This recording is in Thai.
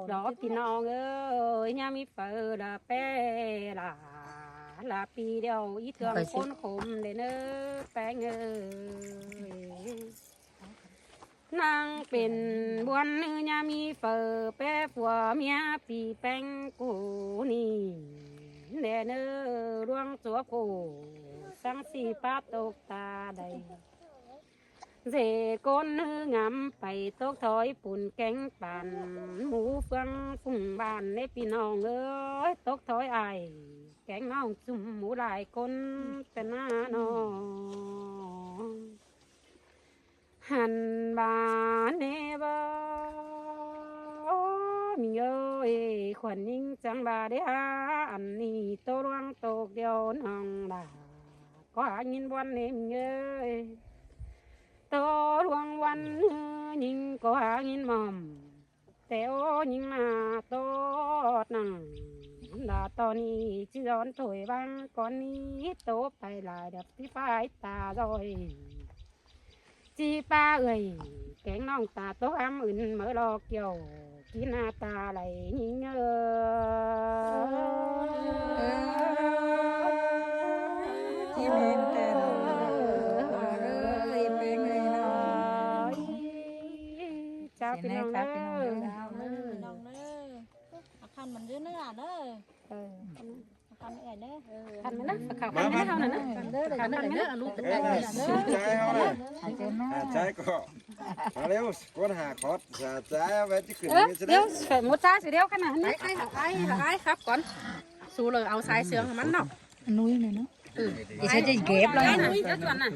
đó thì nó ơi nhà mi phở là bé là pi đeo ý tưởng con khom để nơ bé ơi nàngเป็นบวนเนื้อยามีเฟอแปะผัวเมียปีแป้งกูนี่เดเนอร่วงตัวกูสังสีป้าตกตาใดเสก้นเนื้องำไปตกถอยปุ่นแกงปั่นหมูเฟืองฝุ่งบ้านในพี่น้องเอ้ยตกถอยไอแกงน้องจุ่มหมูหลายคนแต่หน้าน้องหันบานเนบมีเอ้ยขวัญนิ่งจังบาเดียอันนี้โตรวงตกเดียวน้องดาก็หายินวันเนมเอ้ยโตรวงวันยิงก็หายินมอมแต่โอ้ยิงมาโตนังดาตอนนี้จีร้อนถอยบางก่อนนี้โตไปหลายดับที่ฝ่ายตาลอยจีป้าเอ่ยแกงน้องตาโตอ้ำอื่นเมื่อรอเกี่ยวกินหน้าตาไหลยิงที่เมนแต่เราเป็นไงเนาะ เจ้าพี่น้องเด้อ น้องเด้ออาคันมันเด้อเนื้อเด้ออาคันเอ็ดเด้อ ทันไหมนะข่าวทันไหมเท่านั้นนะ เด้อทันไหมนะลูก สุดใจเอาเลยใจก็เอาเร็วก้นหาคอดใจไว้ที่ขึ้นนี่จะได้ เดี๋ยวใส่หมูจ้าสิเดียวขนาดนี้ ไอ้ครับก่อนสู้เลยเอาสายเสืองมันเนาะ นุ้ยเลยเนาะ ไอ้จะเก็บเลย นุ้ยเจ้าจวนน่ะ